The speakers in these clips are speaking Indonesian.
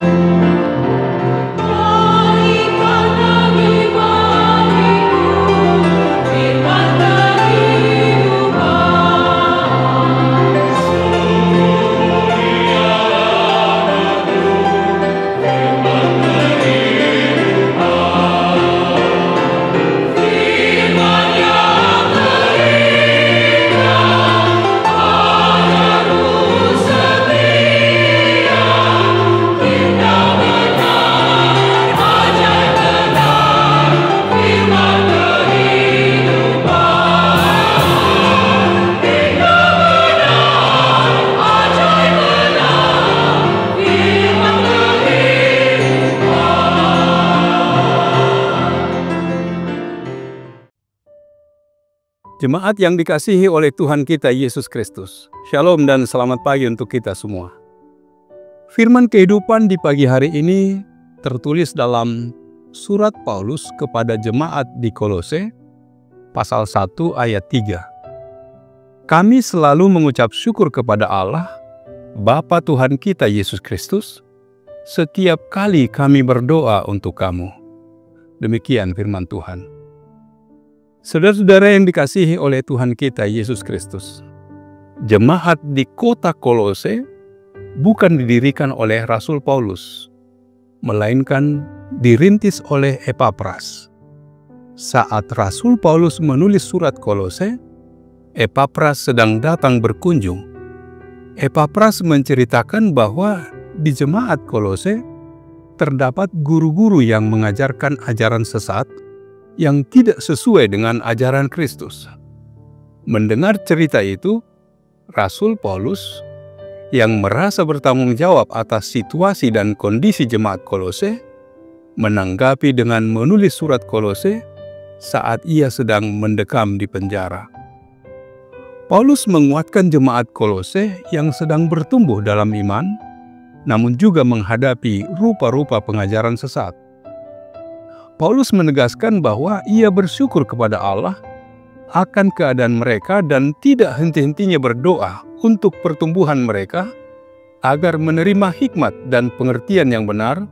Berikan lagi bagiku firman kehidupan. Firman yang terindah, ajarku setia, indah benar, ajaib benar, firman kehidupan. Indah benar, ajaib benar, firman Jemaat yang dikasihi oleh Tuhan kita Yesus Kristus. Shalom dan selamat pagi untuk kita semua. Firman kehidupan di pagi hari ini tertulis dalam surat Paulus kepada jemaat di Kolose, pasal 1 ayat 3. Kami selalu mengucap syukur kepada Allah, Bapa Tuhan kita Yesus Kristus, setiap kali kami berdoa untuk kamu. Demikian firman Tuhan. Saudara-saudara yang dikasihi oleh Tuhan kita Yesus Kristus, jemaat di kota Kolose bukan didirikan oleh Rasul Paulus, melainkan dirintis oleh Epapras. Saat Rasul Paulus menulis surat Kolose, Epapras sedang datang berkunjung. Epapras menceritakan bahwa di jemaat Kolose terdapat guru-guru yang mengajarkan ajaran sesat yang tidak sesuai dengan ajaran Kristus. Mendengar cerita itu, Rasul Paulus yang merasa bertanggung jawab atas situasi dan kondisi jemaat Kolose, menanggapi dengan menulis surat Kolose saat ia sedang mendekam di penjara. Paulus menguatkan jemaat Kolose yang sedang bertumbuh dalam iman, namun juga menghadapi rupa-rupa pengajaran sesat. Paulus menegaskan bahwa ia bersyukur kepada Allah akan keadaan mereka dan tidak henti-hentinya berdoa untuk pertumbuhan mereka agar menerima hikmat dan pengertian yang benar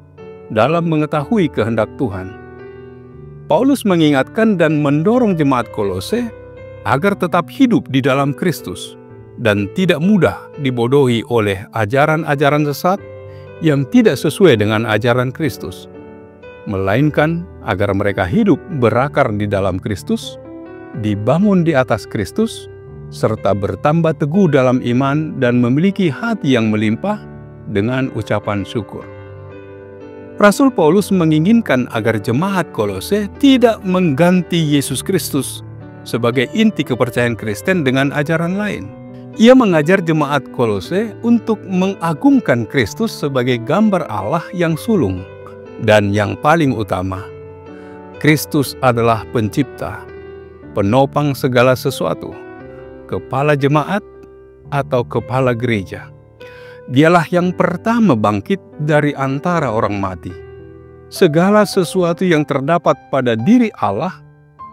dalam mengetahui kehendak Tuhan. Paulus mengingatkan dan mendorong jemaat Kolose agar tetap hidup di dalam Kristus dan tidak mudah dibodohi oleh ajaran-ajaran sesat yang tidak sesuai dengan ajaran Kristus, melainkan agar mereka hidup berakar di dalam Kristus, dibangun di atas Kristus, serta bertambah teguh dalam iman dan memiliki hati yang melimpah dengan ucapan syukur. Rasul Paulus menginginkan agar jemaat Kolose tidak mengganti Yesus Kristus sebagai inti kepercayaan Kristen dengan ajaran lain. Ia mengajar jemaat Kolose untuk mengagungkan Kristus sebagai gambar Allah yang sulung. Dan yang paling utama, Kristus adalah pencipta, penopang segala sesuatu, kepala jemaat atau kepala gereja. Dialah yang pertama bangkit dari antara orang mati. Segala sesuatu yang terdapat pada diri Allah,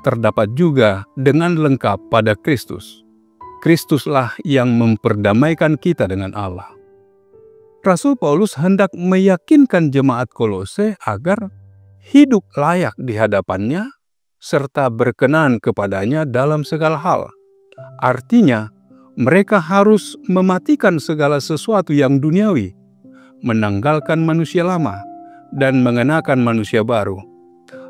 terdapat juga dengan lengkap pada Kristus. Kristuslah yang memperdamaikan kita dengan Allah. Rasul Paulus hendak meyakinkan jemaat Kolose agar hidup layak di hadapannya serta berkenan kepadanya dalam segala hal. Artinya, mereka harus mematikan segala sesuatu yang duniawi, menanggalkan manusia lama, dan mengenakan manusia baru.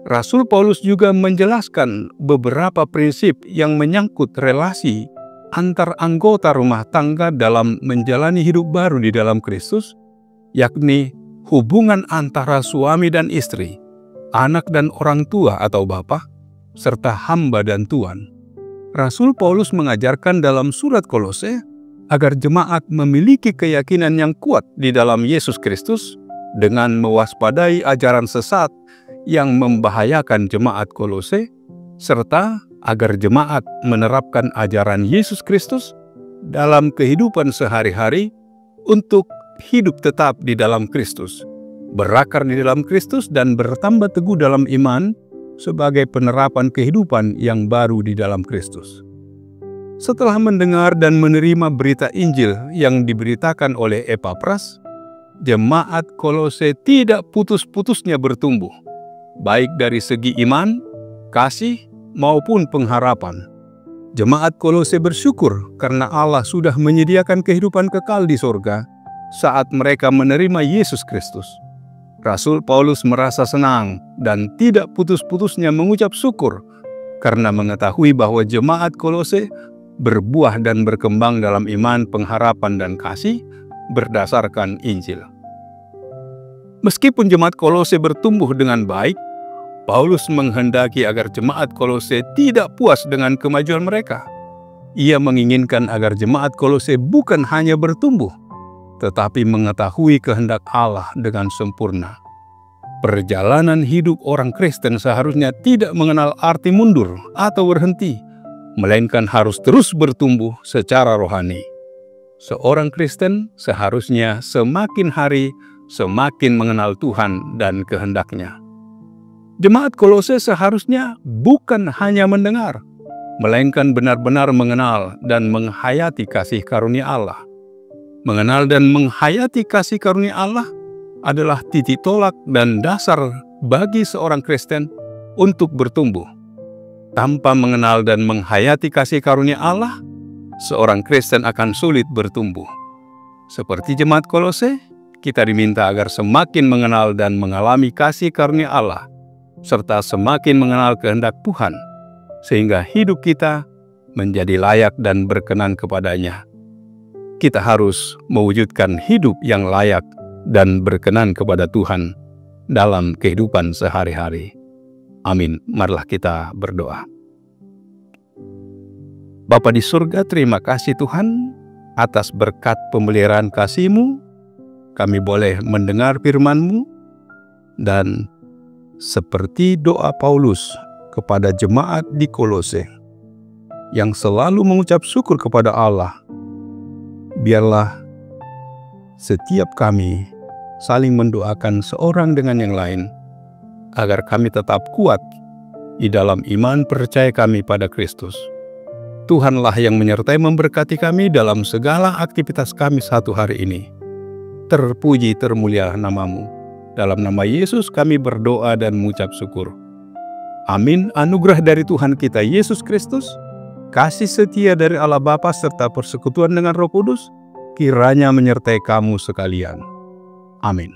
Rasul Paulus juga menjelaskan beberapa prinsip yang menyangkut relasi antar anggota rumah tangga dalam menjalani hidup baru di dalam Kristus, yakni hubungan antara suami dan istri, anak dan orang tua atau bapa, serta hamba dan tuan. Rasul Paulus mengajarkan dalam surat Kolose agar jemaat memiliki keyakinan yang kuat di dalam Yesus Kristus dengan mewaspadai ajaran sesat yang membahayakan jemaat Kolose, serta agar jemaat menerapkan ajaran Yesus Kristus dalam kehidupan sehari-hari untuk hidup tetap di dalam Kristus, berakar di dalam Kristus dan bertambah teguh dalam iman sebagai penerapan kehidupan yang baru di dalam Kristus. Setelah mendengar dan menerima berita Injil yang diberitakan oleh Epapras, jemaat Kolose tidak putus-putusnya bertumbuh, baik dari segi iman, kasih, maupun pengharapan. Jemaat Kolose bersyukur karena Allah sudah menyediakan kehidupan kekal di sorga saat mereka menerima Yesus Kristus. Rasul Paulus merasa senang dan tidak putus-putusnya mengucap syukur karena mengetahui bahwa jemaat Kolose berbuah dan berkembang dalam iman, pengharapan, dan kasih berdasarkan Injil. Meskipun jemaat Kolose bertumbuh dengan baik, Paulus menghendaki agar jemaat Kolose tidak puas dengan kemajuan mereka. Ia menginginkan agar jemaat Kolose bukan hanya bertumbuh, tetapi mengetahui kehendak Allah dengan sempurna. Perjalanan hidup orang Kristen seharusnya tidak mengenal arti mundur atau berhenti, melainkan harus terus bertumbuh secara rohani. Seorang Kristen seharusnya semakin hari semakin mengenal Tuhan dan kehendak-Nya. Jemaat Kolose seharusnya bukan hanya mendengar, melainkan benar-benar mengenal dan menghayati kasih karunia Allah. Mengenal dan menghayati kasih karunia Allah adalah titik tolak dan dasar bagi seorang Kristen untuk bertumbuh. Tanpa mengenal dan menghayati kasih karunia Allah, seorang Kristen akan sulit bertumbuh. Seperti jemaat Kolose, kita diminta agar semakin mengenal dan mengalami kasih karunia Allah, serta semakin mengenal kehendak Tuhan, sehingga hidup kita menjadi layak dan berkenan kepada-Nya. Kita harus mewujudkan hidup yang layak dan berkenan kepada Tuhan dalam kehidupan sehari-hari. Amin. Marilah kita berdoa. Bapa di surga, terima kasih Tuhan atas berkat pemeliharaan kasih-Mu. Kami boleh mendengar firman-Mu, dan seperti doa Paulus kepada jemaat di Kolose yang selalu mengucap syukur kepada Allah, biarlah setiap kami saling mendoakan seorang dengan yang lain, agar kami tetap kuat di dalam iman percaya kami pada Kristus. Tuhanlah yang menyertai memberkati kami dalam segala aktivitas kami satu hari ini. Terpuji termulia nama-Mu. Dalam nama Yesus kami berdoa dan mengucap syukur. Amin. Anugerah dari Tuhan kita Yesus Kristus, kasih setia dari Allah Bapa serta persekutuan dengan Roh Kudus, kiranya menyertai kamu sekalian. Amin.